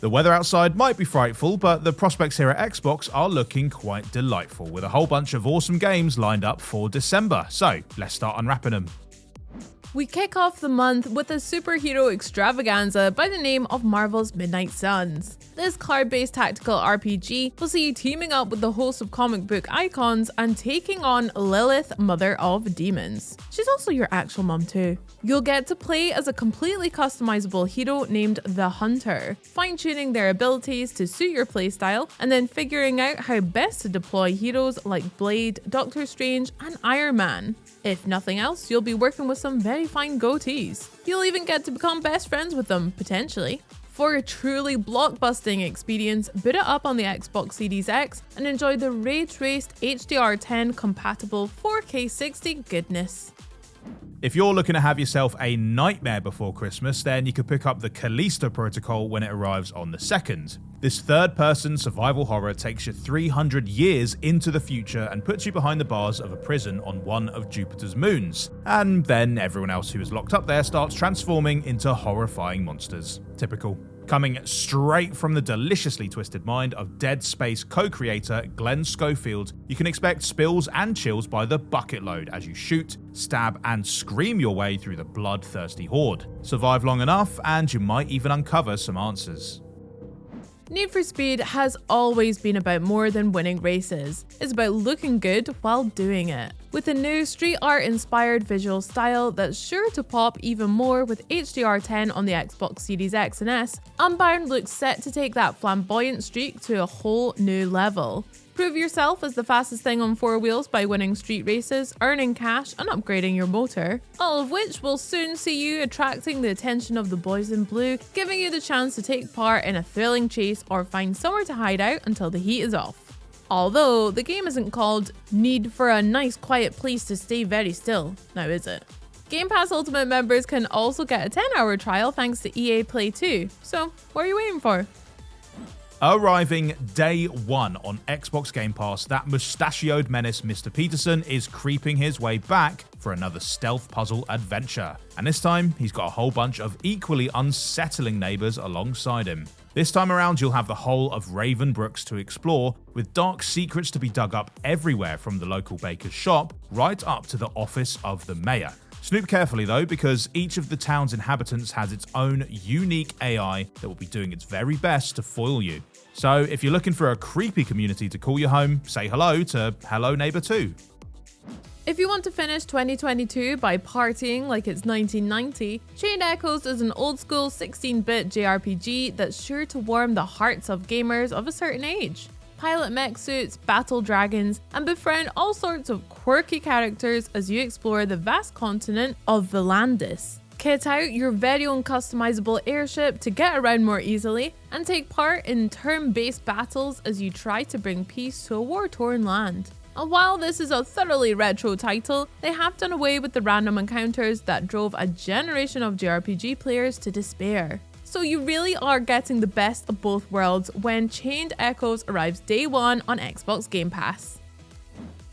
The weather outside might be frightful, but the prospects here at Xbox are looking quite delightful, with a whole bunch of awesome games lined up for December. So let's start unwrapping them. We kick off the month with a superhero extravaganza by the name of Marvel's Midnight Suns. This card-based tactical RPG will see you teaming up with the host of comic book icons and taking on Lilith, Mother of Demons. She's also your actual mum too. You'll get to play as a completely customizable hero named the Hunter, fine-tuning their abilities to suit your playstyle, and then figuring out how best to deploy heroes like Blade, Doctor Strange, and Iron Man. If nothing else, you'll be working with some very fine goatees. You'll even get to become best friends with them, potentially. For a truly blockbusting experience, boot it up on the Xbox Series X and enjoy the ray-traced HDR10 compatible 4K 60 goodness. If you're looking to have yourself a nightmare before Christmas, then you could pick up the Callisto protocol when it arrives on the 2nd. This third-person survival horror takes you 300 years into the future and puts you behind the bars of a prison on one of Jupiter's moons. And then everyone else who is locked up there starts transforming into horrifying monsters. Typical. Coming straight from the deliciously twisted mind of Dead Space co-creator Glenn Schofield, you can expect spills and chills by the bucket load as you shoot, stab, and scream your way through the bloodthirsty horde. Survive long enough, and you might even uncover some answers. Need for Speed has always been about more than winning races. It's about looking good while doing it. With a new street art inspired visual style that's sure to pop even more with HDR10 on the Xbox Series X and S, Unbound looks set to take that flamboyant streak to a whole new level. Prove yourself as the fastest thing on four wheels by winning street races, earning cash, and upgrading your motor. All of which will soon see you attracting the attention of the boys in blue, giving you the chance to take part in a thrilling chase or find somewhere to hide out until the heat is off. Although, the game isn't called Need for a Nice Quiet Place to Stay Very Still, now is it? Game Pass Ultimate members can also get a 10-hour trial thanks to EA Play 2, so what are you waiting for? Arriving day one on Xbox Game Pass, that mustachioed menace Mr. Peterson is creeping his way back for another stealth puzzle adventure. And this time, he's got a whole bunch of equally unsettling neighbours alongside him. This time around, you'll have the whole of Raven Brooks to explore, with dark secrets to be dug up everywhere from the local baker's shop right up to the office of the mayor. Snoop carefully though, because each of the town's inhabitants has its own unique AI that will be doing its very best to foil you. So if you're looking for a creepy community to call your home, say hello to Hello Neighbor 2. If you want to finish 2022 by partying like it's 1990, Chained Echoes is an old-school 16-bit JRPG that's sure to warm the hearts of gamers of a certain age. Pilot mech suits, battle dragons, and befriend all sorts of quirky characters as you explore the vast continent of Volandis. Kit out your very own customizable airship to get around more easily, and take part in turn-based battles as you try to bring peace to a war-torn land. And while this is a thoroughly retro title, they have done away with the random encounters that drove a generation of JRPG players to despair. So you really are getting the best of both worlds when Chained Echoes arrives day one on Xbox Game Pass.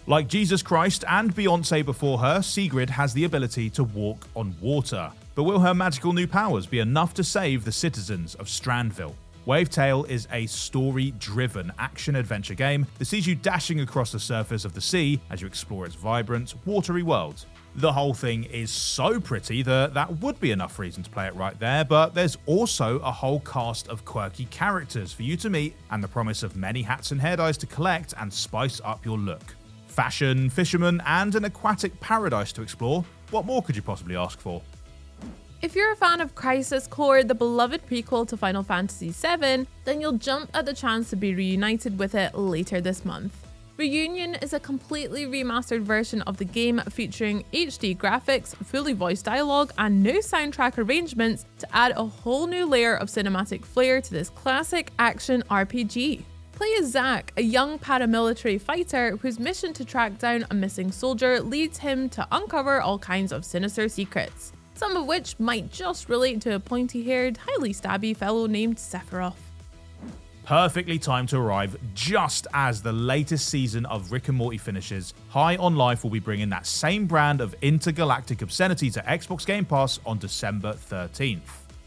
Like Jesus Christ and Beyoncé before her, Sigrid has the ability to walk on water. But will her magical new powers be enough to save the citizens of Strandville? Wavetale is a story-driven action-adventure game that sees you dashing across the surface of the sea as you explore its vibrant, watery world. The whole thing is so pretty that would be enough reason to play it right there, but there's also a whole cast of quirky characters for you to meet and the promise of many hats and hair dyes to collect and spice up your look. Fashion, fishermen, and an aquatic paradise to explore. What more could you possibly ask for? If you're a fan of Crisis Core, the beloved prequel to Final Fantasy VII, then you'll jump at the chance to be reunited with it later this month. Reunion is a completely remastered version of the game featuring HD graphics, fully voiced dialogue, and new soundtrack arrangements to add a whole new layer of cinematic flair to this classic action RPG. Play as Zack, a young paramilitary fighter whose mission to track down a missing soldier leads him to uncover all kinds of sinister secrets, some of which might just relate to a pointy-haired, highly stabby fellow named Sephiroth. Perfectly timed to arrive just as the latest season of Rick and Morty finishes, High on Life will be bringing that same brand of intergalactic obscenity to Xbox Game Pass on December 13th.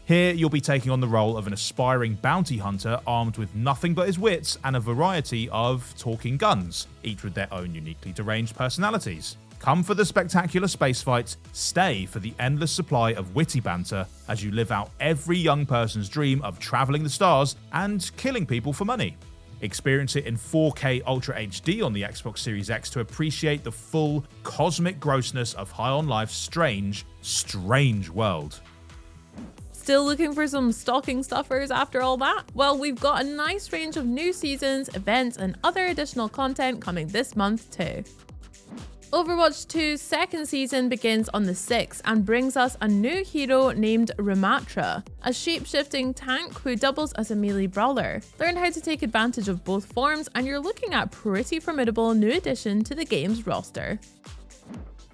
Here, you'll be taking on the role of an aspiring bounty hunter armed with nothing but his wits and a variety of talking guns, each with their own uniquely deranged personalities. Come for the spectacular space fights, stay for the endless supply of witty banter as you live out every young person's dream of traveling the stars and killing people for money. Experience it in 4K Ultra HD on the Xbox Series X to appreciate the full cosmic grossness of High on Life's strange world. Still looking for some stocking stuffers after all that? Well, we've got a nice range of new seasons, events, and other additional content coming this month too. Overwatch 2's second season begins on the 6th and brings us a new hero named Ramatra, a shape-shifting tank who doubles as a melee brawler. Learn how to take advantage of both forms and you're looking at a pretty formidable new addition to the game's roster.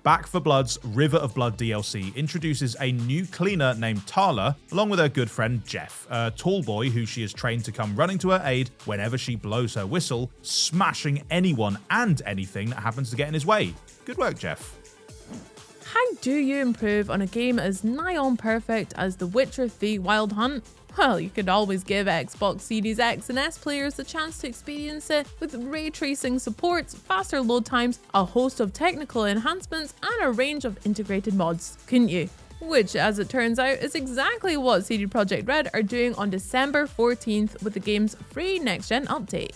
Back 4 Blood's River of Blood DLC introduces a new cleaner named Tala, along with her good friend Jeff, a tall boy who she has trained to come running to her aid whenever she blows her whistle, smashing anyone and anything that happens to get in his way. Good work, Jeff. How do you improve on a game as nigh on perfect as The Witcher 3 Wild Hunt? Well, you could always give Xbox Series X and S players the chance to experience it with ray tracing supports, faster load times, a host of technical enhancements, and a range of integrated mods, couldn't you? Which, as it turns out, is exactly what CD Projekt Red are doing on December 14th with the game's free next-gen update.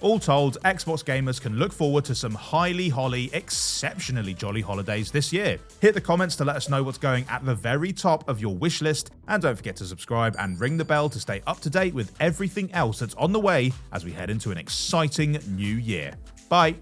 All told, Xbox gamers can look forward to some highly holly, exceptionally jolly holidays this year. Hit the comments to let us know what's going at the very top of your wish list, and don't forget to subscribe and ring the bell to stay up to date with everything else that's on the way as we head into an exciting new year. Bye!